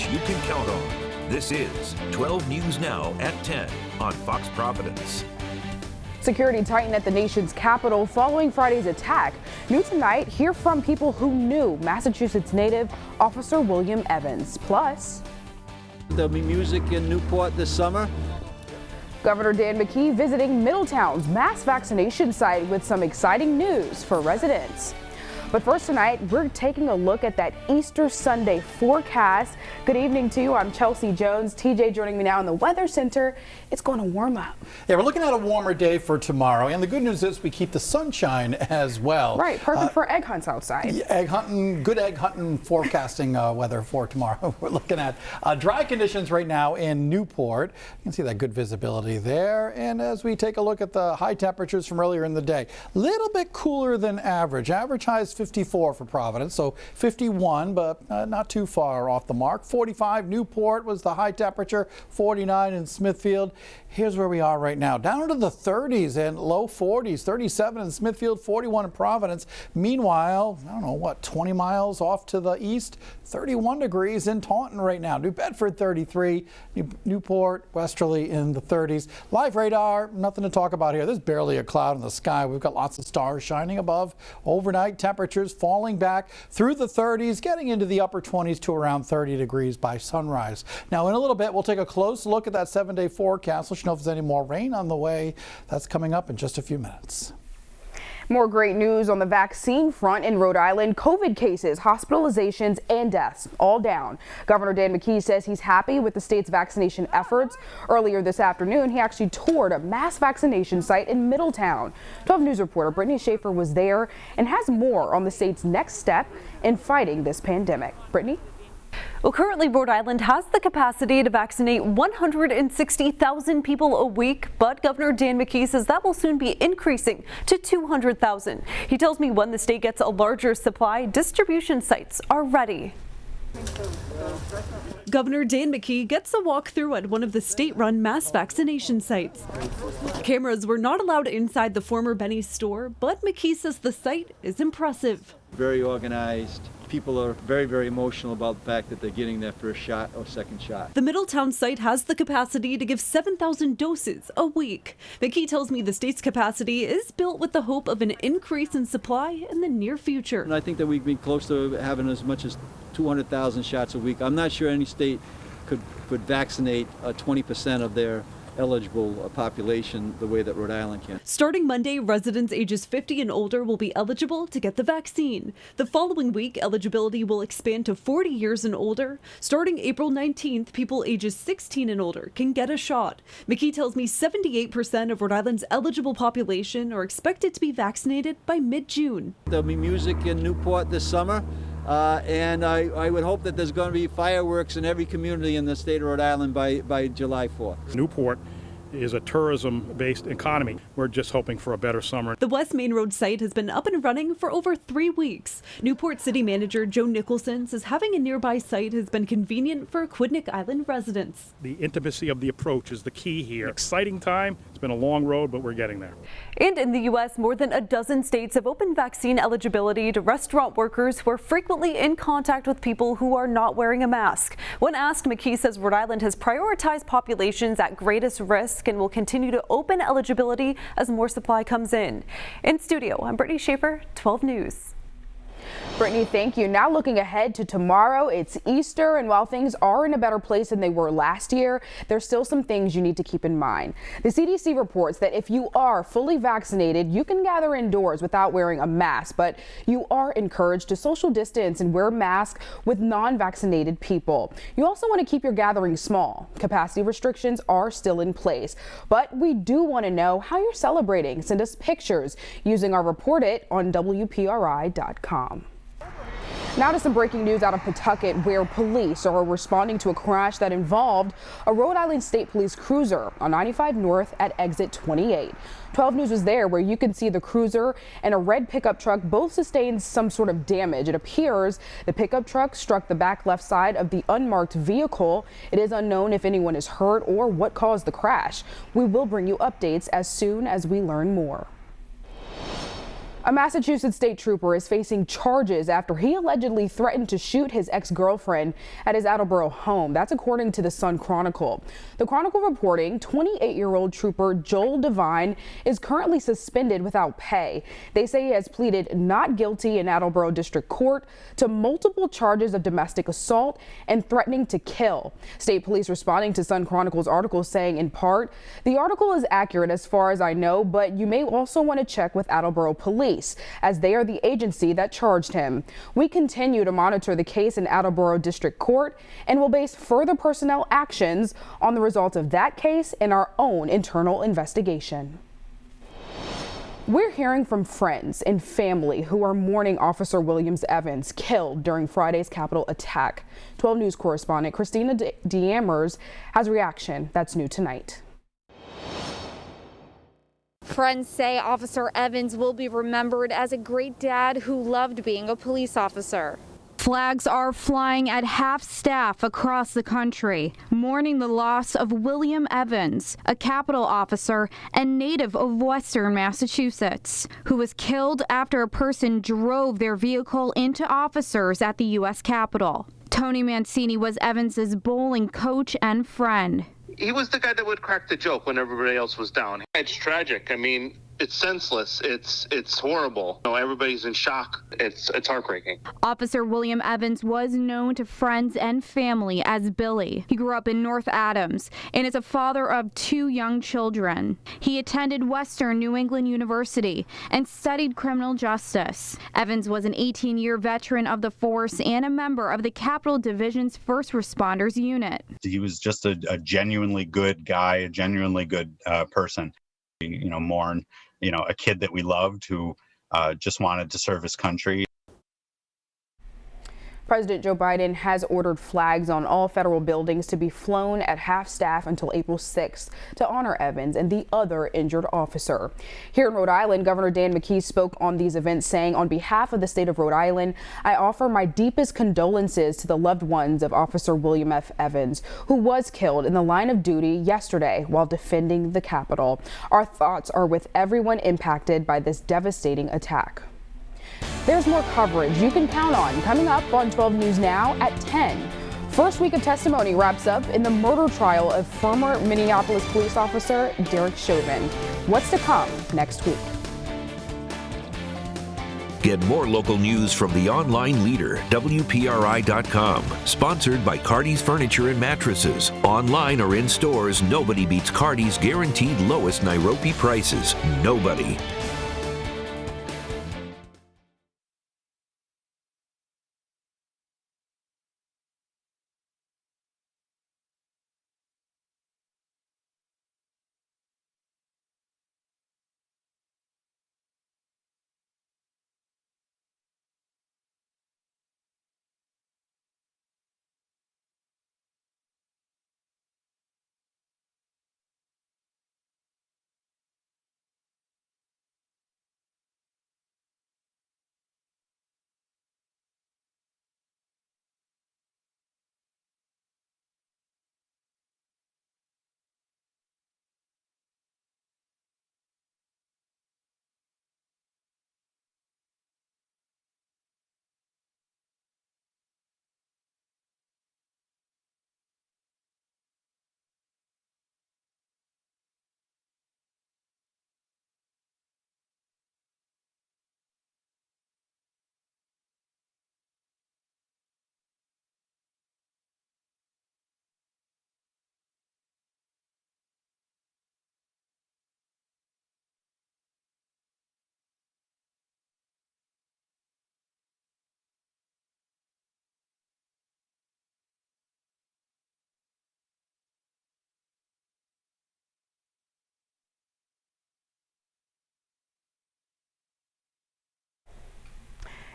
coverage you can count on. This is 12 News Now at 10 on Fox Providence. Security tightened at the nation's capital following Friday's attack. New tonight, hear from people who knew Massachusetts native Officer William Evans. Plus, there'll be music in Newport this summer. Governor Dan McKee visiting Middletown's mass vaccination site with some exciting news for residents. But first tonight, we're taking a look at that Easter Sunday forecast. Good evening to you. I'm Chelsea Jones. TJ joining me now in the Weather Center. It's going to warm up. Yeah, we're looking at a warmer day for tomorrow. And the good news is we keep the sunshine as well. Right, perfect for egg hunts outside. Egg hunting, good egg hunting forecasting weather for tomorrow. We're looking at dry conditions right now in Newport. You can see that good visibility there. And as we take a look at the high temperatures from earlier in the day, a little bit cooler than average. Average highs 54 for Providence, so 51, but not too far off the mark. 45 Newport was the high temperature, 49 in Smithfield. Here's where we are right now, down into the 30s and low 40s, 37 in Smithfield, 41 in Providence. Meanwhile, I don't know, what, 20 miles off to the east, 31 degrees in Taunton right now. New Bedford, 33, Newport, Westerly in the 30s. Live radar, nothing to talk about here. There's barely a cloud in the sky. We've got lots of stars shining above. Overnight temperatures falling back through the 30s, getting into the upper 20s to around 30 degrees by sunrise. Now, in a little bit, we'll take a close look at that 7-day forecast. We'll know if there's any more rain on the way. That's coming up in just a few minutes. More great news on the vaccine front in Rhode Island. COVID cases, hospitalizations, and deaths all down. Governor Dan McKee says he's happy with the state's vaccination efforts. Earlier this afternoon, he actually toured a mass vaccination site in Middletown. 12 News reporter Brittany Schaefer was there and has more on the state's next step in fighting this pandemic. Brittany? Well, currently Rhode Island has the capacity to vaccinate 160,000 people a week, but Governor Dan McKee says that will soon be increasing to 200,000. He tells me when the state gets a larger supply, distribution sites are ready. Governor Dan McKee gets a walkthrough at one of the state-run mass vaccination sites. Cameras were not allowed inside the former Benny's store, but McKee says the site is impressive. Very organized. People are very, very emotional about the fact that they're getting their first shot or second shot. The Middletown site has the capacity to give 7,000 doses a week. McKee tells me the state's capacity is built with the hope of an increase in supply in the near future. And I think that we've been close to having as much as 200,000 shots a week. I'm not sure any state could vaccinate 20% of their eligible population the way that Rhode Island can. Starting Monday, residents ages 50 and older will be eligible to get the vaccine. The following week, eligibility will expand to 40 years and older. Starting April 19th, people ages 16 and older can get a shot. McKee tells me 78% of Rhode Island's eligible population are expected to be vaccinated by mid-June. There'll be music in Newport this summer. And I would hope that there's going to be fireworks in every community in the state of Rhode Island by July 4th. Newport is a tourism-based economy. We're just hoping for a better summer. The West Main Road site has been up and running for over 3 weeks. Newport City Manager Joe Nicholson says having a nearby site has been convenient for Aquidneck Island residents. The intimacy of the approach is the key here. Exciting time. It's been a long road, but we're getting there. And in the U.S., more than a dozen states have opened vaccine eligibility to restaurant workers who are frequently in contact with people who are not wearing a mask. When asked, McKee says Rhode Island has prioritized populations at greatest risk and will continue to open eligibility as more supply comes in. In studio, I'm Brittany Schaefer, 12 News. Brittany, thank you. Now looking ahead to tomorrow, it's Easter, and while things are in a better place than they were last year, there's still some things you need to keep in mind. The CDC reports that if you are fully vaccinated, you can gather indoors without wearing a mask, but you are encouraged to social distance and wear a mask with non-vaccinated people. You also want to keep your gatherings small. Capacity restrictions are still in place, but we do want to know how you're celebrating. Send us pictures using our Report It on WPRI.com. Now to some breaking news out of Pawtucket, where police are responding to a crash that involved a Rhode Island State Police cruiser on 95 North at exit 28. 12 News was there, where you can see the cruiser and a red pickup truck both sustained some sort of damage. It appears the pickup truck struck the back left side of the unmarked vehicle. It is unknown if anyone is hurt or what caused the crash. We will bring you updates as soon as we learn more. A Massachusetts state trooper is facing charges after he allegedly threatened to shoot his ex-girlfriend at his Attleboro home. That's according to the Sun Chronicle. The Chronicle reporting 28-year-old trooper Joel Devine is currently suspended without pay. They say he has pleaded not guilty in Attleboro District Court to multiple charges of domestic assault and threatening to kill. State police responding to Sun Chronicle's article saying, in part, the article is accurate as far as I know, but you may also want to check with Attleboro Police, as they are the agency that charged him. We continue to monitor the case in Attleboro District Court and will base further personnel actions on the results of that case in our own internal investigation. We're hearing from friends and family who are mourning Officer William Evans killed during Friday's Capitol attack. 12 News correspondent Christina D'Amers has reaction that's new tonight. Friends say Officer Evans will be remembered as a great dad who loved being a police officer. Flags are flying at half-staff across the country, mourning the loss of William Evans, a Capitol officer and native of Western Massachusetts, who was killed after a person drove their vehicle into officers at the U.S. Capitol. Tony Mancini was Evans's bowling coach and friend. He was the guy that would crack the joke when everybody else was down. It's tragic. I mean, it's senseless. It's horrible. You know, everybody's in shock. It's heartbreaking. Officer William Evans was known to friends and family as Billy. He grew up in North Adams and is a father of 2 young children. He attended Western New England University and studied criminal justice. Evans was an 18-year veteran of the force and a member of the Capitol Division's First Responders Unit. He was just a genuinely good guy, a genuinely good person. You know, mourn, a kid that we loved who just wanted to serve his country. President Joe Biden has ordered flags on all federal buildings to be flown at half-staff until April 6th to honor Evans and the other injured officer. Here in Rhode Island, Governor Dan McKee spoke on these events, saying, on behalf of the state of Rhode Island, I offer my deepest condolences to the loved ones of Officer William F. Evans, who was killed in the line of duty yesterday while defending the Capitol. Our thoughts are with everyone impacted by this devastating attack. There's more coverage you can count on coming up on 12 News Now at 10. First week of testimony wraps up in the murder trial of former Minneapolis police officer Derek Chauvin. What's to come next week? Get more local news from the online leader, WPRI.com. Sponsored by Cardi's Furniture and Mattresses. Online or in stores, nobody beats Cardi's guaranteed lowest Nairobi prices. Nobody.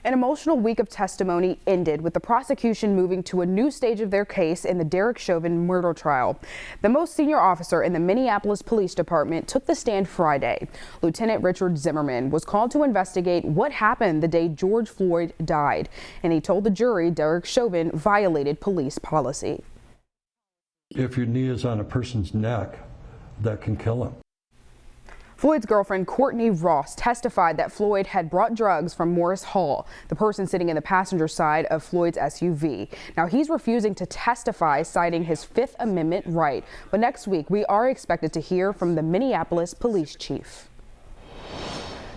An emotional week of testimony ended with the prosecution moving to a new stage of their case in the Derek Chauvin murder trial. The most senior officer in the Minneapolis Police Department took the stand Friday. Lieutenant Richard Zimmerman was called to investigate what happened the day George Floyd died, and he told the jury Derek Chauvin violated police policy. If your knee is on a person's neck, that can kill him. Floyd's girlfriend, Courtney Ross, testified that Floyd had brought drugs from Morris Hall, the person sitting in the passenger side of Floyd's SUV. Now, he's refusing to testify, citing his Fifth Amendment right. But next week, we are expected to hear from the Minneapolis police chief.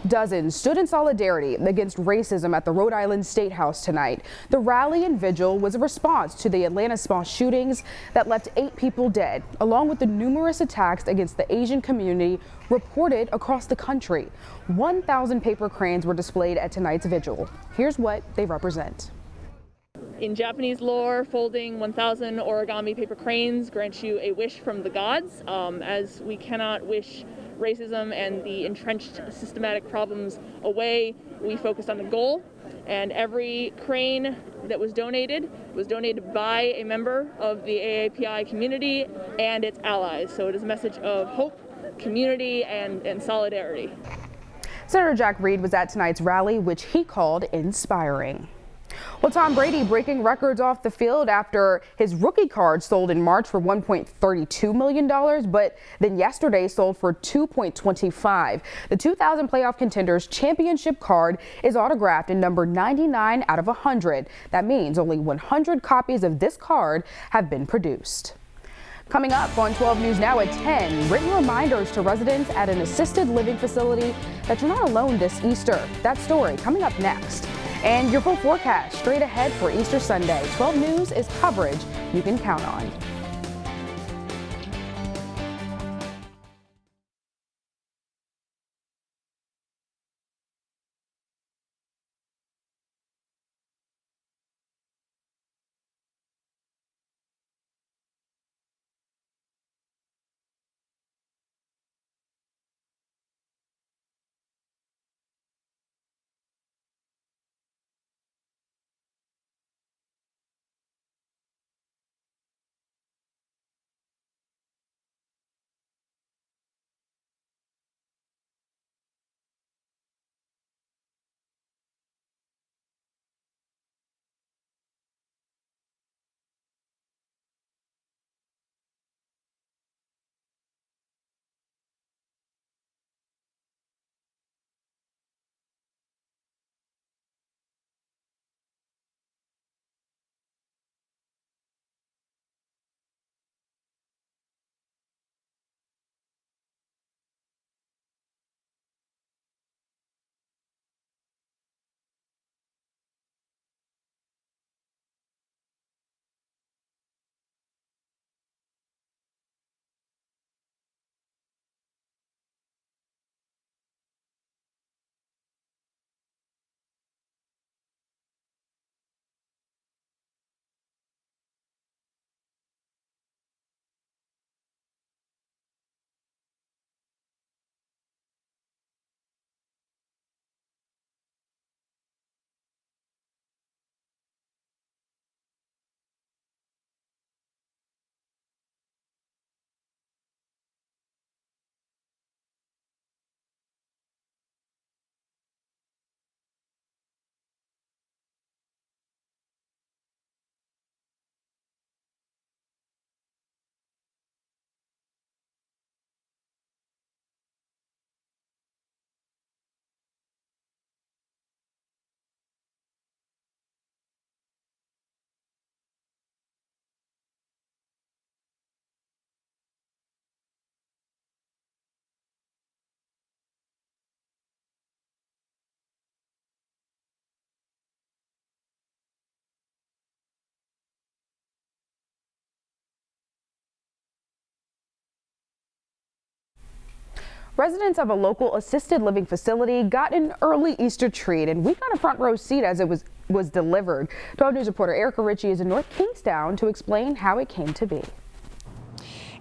Dozens stood in solidarity against racism at the Rhode Island State House tonight. The rally and vigil was a response to the Atlanta small shootings that left 8 people dead, along with the numerous attacks against the Asian community reported across the country. 1,000 paper cranes were displayed at tonight's vigil. Here's what they represent. In Japanese lore, folding 1,000 origami paper cranes grants you a wish from the gods, as we cannot wish racism and the entrenched systematic problems away. We focused on the goal, and every crane that was donated by a member of the AAPI community and its allies. So it is a message of hope, community, and solidarity. Senator Jack Reed was at tonight's rally, which he called inspiring. Well, Tom Brady breaking records off the field after his rookie card sold in March for $1.32 million, but then yesterday sold for $2.25. The 2000 playoff contenders championship card is autographed in number 99 out of 100. That means only 100 copies of this card have been produced. Coming up on 12 News Now at 10, written reminders to residents at an assisted living facility that you're not alone this Easter. That story coming up next. And your full forecast straight ahead for Easter Sunday. 12 News is coverage you can count on. Residents of a local assisted living facility got an early Easter treat, and we got a front row seat as it was delivered. 12 News reporter Erica Ritchie is in North Kingstown to explain how it came to be.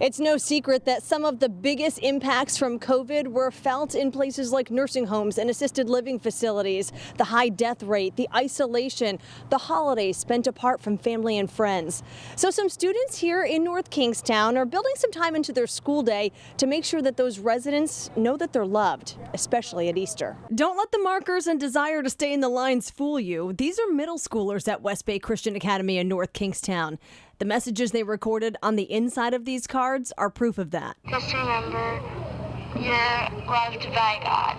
It's no secret that some of the biggest impacts from COVID were felt in places like nursing homes and assisted living facilities. The high death rate, the isolation, the holidays spent apart from family and friends. So some students here in North Kingstown are building some time into their school day to make sure that those residents know that they're loved, especially at Easter. Don't let the markers and desire to stay in the lines fool you. These are middle schoolers at West Bay Christian Academy in North Kingstown. The messages they recorded on the inside of these cards are proof of that. Just remember You're loved by God.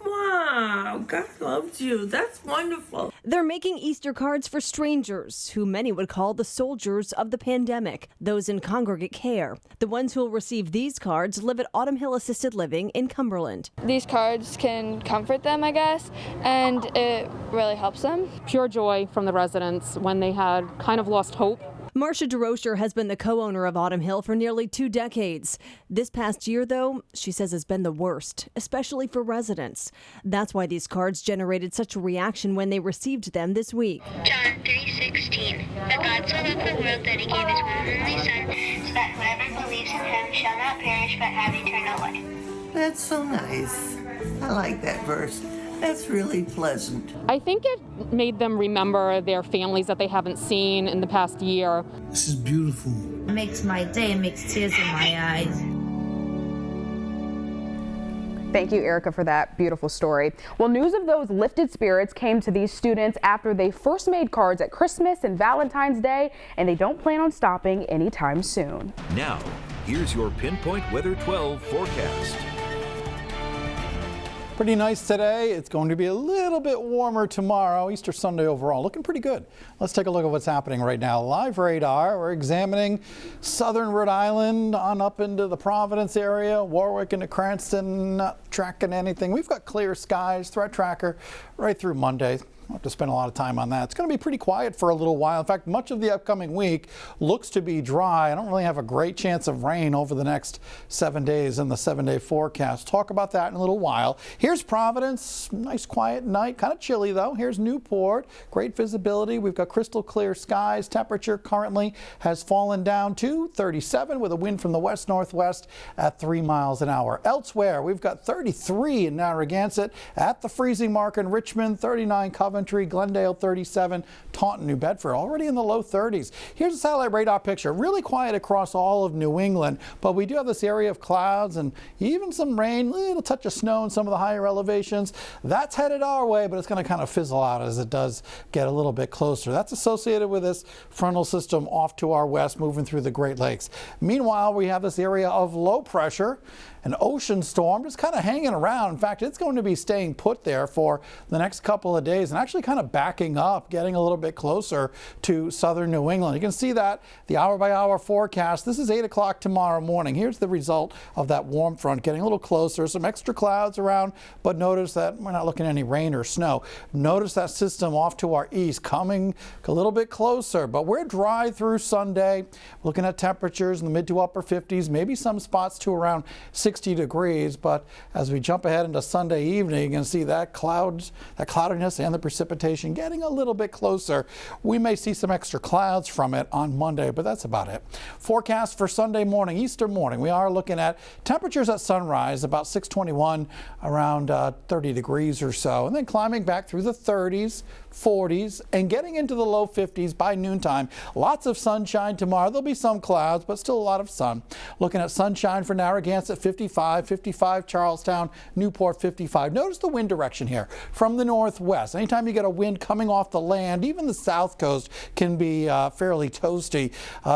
Wow, God loves you. That's wonderful. They're making Easter cards for strangers, who many would call the soldiers of the pandemic, those in congregate care. The ones who will receive these cards live at Autumn Hill Assisted Living in Cumberland. These cards can comfort them, I guess, and it really helps them. Pure joy from the residents when they had kind of lost hope. Marcia DeRocher has been the co-owner of Autumn Hill for nearly 2 decades. This past year, though, she says has been the worst, especially for residents. That's why these cards generated such a reaction when they received them this week. John 3:16. That God so loved the world that he gave his one and only Son, so that whoever believes in him shall not perish but have eternal life. That's so nice. I like that verse. That's really pleasant. I think it made them remember their families that they haven't seen in the past year. This is beautiful. It makes my day, it makes tears in my eyes. Thank you, Erica, for that beautiful story. Well, news of those lifted spirits came to these students after they first made cards at Christmas and Valentine's Day, and they don't plan on stopping anytime soon. Now, here's your Pinpoint Weather 12 forecast. Pretty nice today. It's going to be a little bit warmer tomorrow. Easter Sunday overall looking pretty good. Let's take a look at what's happening right now. Live radar. We're examining southern Rhode Island on up into the Providence area, Warwick into Cranston. Not tracking anything. We've got clear skies. Threat tracker right through Monday. I'll have to spend a lot of time on that. It's going to be pretty quiet for a little while. In fact, much of the upcoming week looks to be dry. I don't really have a great chance of rain over the next 7 days in the 7-day forecast. Talk about that in a little while. Here's Providence. Nice quiet night. Kind of chilly though. Here's Newport. Great visibility. We've got crystal clear skies. Temperature currently has fallen down to 37 with a wind from the west-northwest at 3 miles an hour. Elsewhere, we've got 33 in Narragansett, at the freezing mark in Richmond, 39 Coventry, Glendale 37, Taunton, New Bedford already in the low 30s. Here's a satellite radar picture. Really quiet across all of New England, but we do have this area of clouds and even some rain, a little touch of snow in some of the higher elevations. That's headed our way, but it's going to kind of fizzle out as it does get a little bit closer. That's associated with this frontal system off to our west moving through the Great Lakes. Meanwhile, we have this area of low pressure, an ocean storm just kind of hanging around. In fact, it's going to be staying put there for the next couple of days and actually kind of backing up, getting a little bit closer to southern New England. You can see that the hour-by-hour forecast. This is 8 o'clock tomorrow morning. Here's the result of that warm front getting a little closer. Some extra clouds around, but notice that we're not looking at any rain or snow. Notice that system off to our east coming a little bit closer, but we're dry through Sunday. Looking at temperatures in the mid to upper 50s, maybe some spots to around 60 degrees, but as we jump ahead into Sunday evening, you can see that cloudiness and the precipitation getting a little bit closer. We may see some extra clouds from it on Monday, but that's about it. Forecast for Sunday morning, Easter morning, we are looking at temperatures at sunrise about 621, around 30 degrees or so, and then climbing back through the 30s, 40s, and getting into the low 50s by noontime. Lots of sunshine tomorrow. There'll be some clouds, but still a lot of sun. Looking at sunshine for Narragansett, 55 Charlestown, Newport 55. Notice the wind direction here from the northwest. Anytime you get a wind coming off the land, even the south coast can be fairly toasty.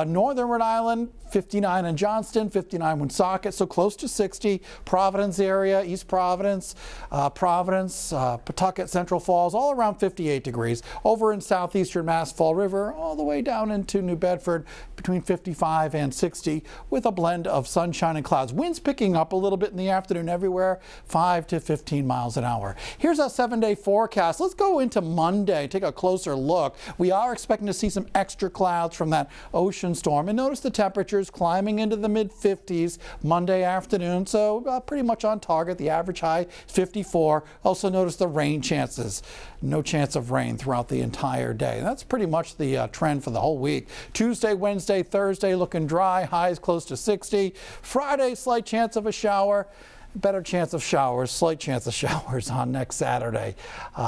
Northern Rhode Island, 59 in Johnston, 59 Woonsocket, so close to 60. Providence area, East Providence, Pawtucket, Central Falls, all around 58 degrees. Over in southeastern Mass, Fall River, all the way down into New Bedford, between 55 and 60, with a blend of sunshine and clouds. Winds picking up a little bit in the afternoon everywhere, 5 to 15 miles an hour. Here's our 7-day forecast. Let's go into Monday, take a closer look. We are expecting to see some extra clouds from that ocean storm, and notice the temperatures climbing into the mid-50s Monday afternoon, so pretty much on target. The average high 54. Also notice the rain chances. No chance of rain throughout the entire day. That's pretty much the trend for the whole week. Tuesday, Wednesday, Thursday looking dry, highs close to 60. Friday, slight chance of a shower. Better chance of showers, slight chance of showers on next Saturday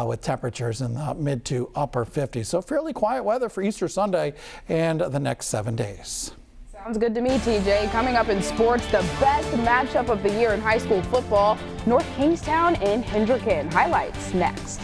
with temperatures in the mid to upper 50s. So fairly quiet weather for Easter Sunday and the next 7 days. Sounds good to me, TJ. Coming up in sports, the best matchup of the year in high school football, North Kingstown and Hendricken. Highlights next.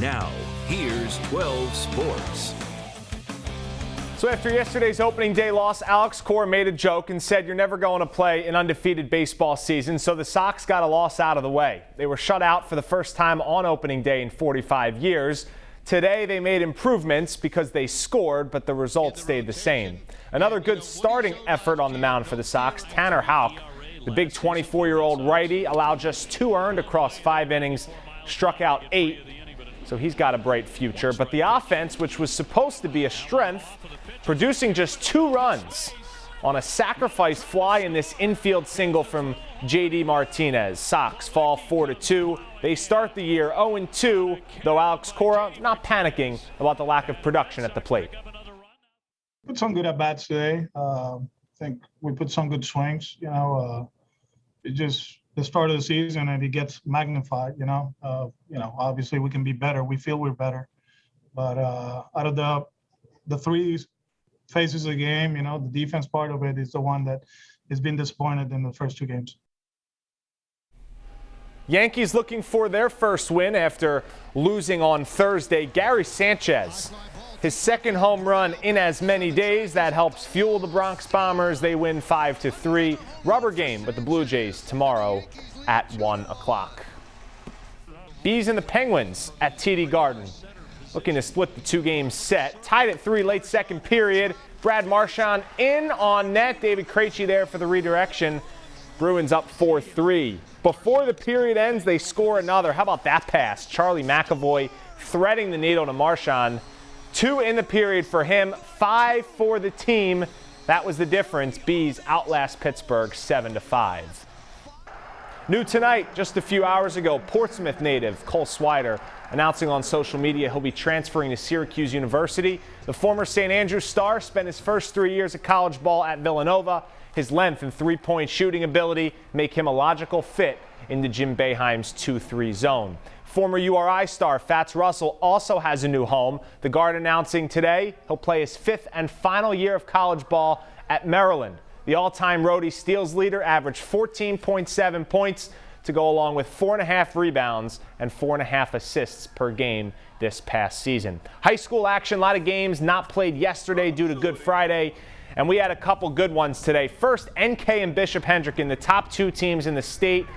Now, here's 12 Sports. So after yesterday's opening day loss, Alex Cora made a joke and said you're never going to play an undefeated baseball season, so the Sox got a loss out of the way. They were shut out for the first time on opening day in 45 years. Today they made improvements because they scored, but the result stayed the same. Another good starting effort on the mound for the Sox. Tanner Houck, the big 24-year-old righty, allowed just 2 earned across 5 innings, struck out 8. So he's got a bright future. But the offense, which was supposed to be a strength, producing just 2 runs on a sacrifice fly in this infield single from J.D. Martinez. Sox fall 4-2. They start the year 0-2, though Alex Cora not panicking about the lack of production at the plate. Put some good at-bats today. I think we put some good swings. It's just the start of the season and it gets magnified, obviously we can be better. We feel we're better. But out of the 3 phases of the game, the defense part of it is the one that has been disappointed in the first 2 games. Yankees looking for their first win after losing on Thursday. Gary Sanchez, his 2nd home run in as many days. That helps fuel the Bronx Bombers. They win 5-3. Rubber game with the Blue Jays tomorrow at 1 o'clock. Bees and the Penguins at TD Garden, looking to split the 2-game set. Tied at 3 late second period. Brad Marchand in on net. David Krejci there for the redirection. Bruins up 4-3. Before the period ends, they score another. How about that pass? Charlie McAvoy threading the needle to Marchand. 2 in the period for him, 5 for the team. That was the difference. Bees outlast Pittsburgh 7-5. New tonight, just a few hours ago, Portsmouth native Cole Swider announcing on social media he'll be transferring to Syracuse University. The former St. Andrews star spent his first 3 years of college ball at Villanova. His length and 3-point shooting ability make him a logical fit into Jim Boeheim's 2-3 zone. Former URI star Fats Russell also has a new home. The guard announcing today he'll play his 5th and final year of college ball at Maryland. The all-time Rhodey steals leader averaged 14.7 points to go along with 4.5 rebounds and 4.5 assists per game this past season. High school action, a lot of games not played yesterday due to Good Friday. And we had a couple good ones today. First, NK and Bishop Hendricken, the top 2 teams in the state.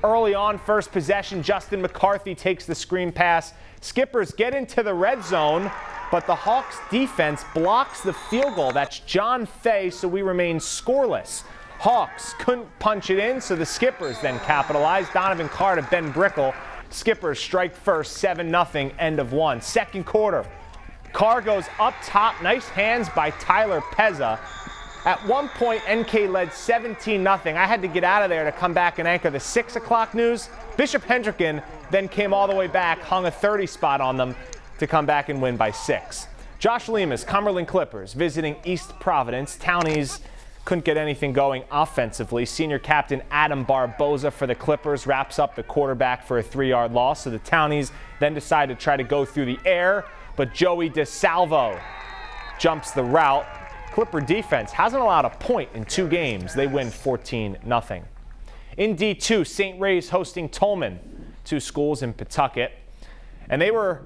Early on, first possession, Justin McCarthy takes the screen pass. Skippers get into the red zone, but the Hawks defense blocks the field goal. That's John Fay, so we remain scoreless. Hawks couldn't punch it in, so the Skippers then capitalized. Donovan Carr to Ben Brickell. Skippers strike first, 7-0, end of 1. Second quarter. Carr goes up top. Nice hands by Tyler Pezza. At one point, NK led 17-0. I had to get out of there to come back and anchor the 6 o'clock news. Bishop Hendricken then came all the way back, hung a 30 spot on them to come back and win by 6. Josh Lemus, Cumberland Clippers, visiting East Providence. Townies couldn't get anything going offensively. Senior captain Adam Barboza for the Clippers wraps up the quarterback for a 3-yard loss. So the Townies then decide to try to go through the air, but Joey DeSalvo jumps the route. Clipper defense hasn't allowed a point in 2 games. They win 14-0. In D2, St. Ray's hosting Tolman, 2 schools in Pawtucket. And they were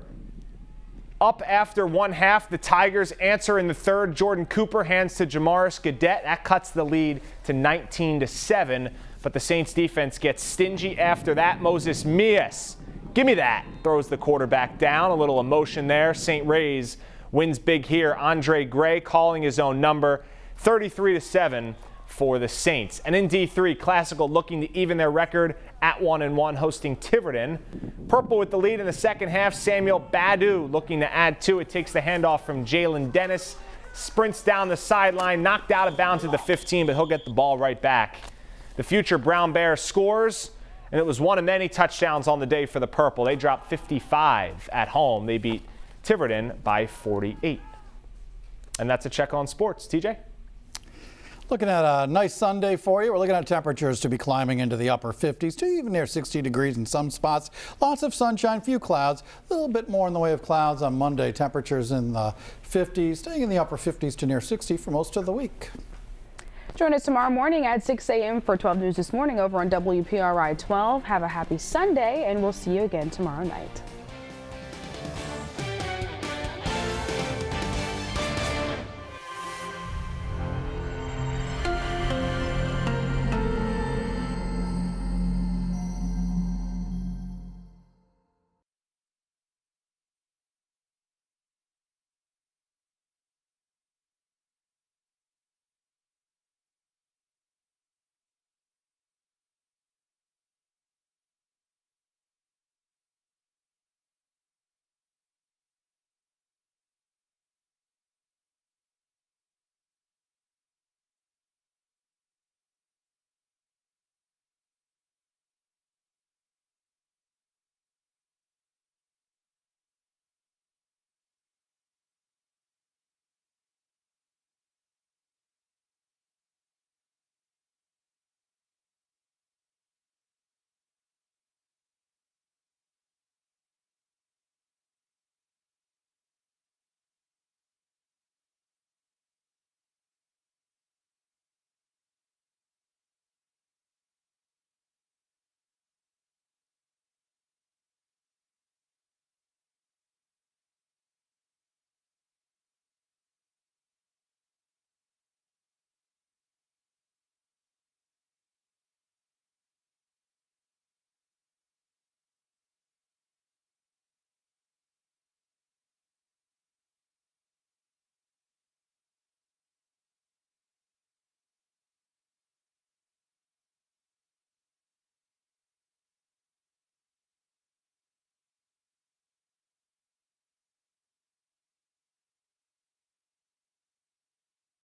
up after 1/2. The Tigers answer in the 3rd. Jordan Cooper hands to Jamaris Gadet. That cuts the lead to 19-7. But the Saints defense gets stingy after that. Moses Mias, give me that, throws the quarterback down. A little emotion there. St. Ray's wins big here. Andre Gray calling his own number. 33-7 for the Saints. And in D3, Classical looking to even their record at 1-1, hosting Tiverton. Purple with the lead in the second half. Samuel Badu looking to add to it. Takes the handoff from Jalen Dennis. Sprints down the sideline, knocked out of bounds at the 15, but he'll get the ball right back. The future Brown Bear scores, and it was one of many touchdowns on the day for the Purple. They dropped 55 at home. They beat Tiverton by 48. And that's a check on sports. TJ? Looking at a nice Sunday for you. We're looking at temperatures to be climbing into the upper 50s to even near 60 degrees in some spots. Lots of sunshine, few clouds, a little bit more in the way of clouds on Monday. Temperatures in the 50s, staying in the upper 50s to near 60 for most of the week. Join us tomorrow morning at 6 a.m. for 12 News This Morning over on WPRI 12. Have a happy Sunday, and we'll see you again tomorrow night.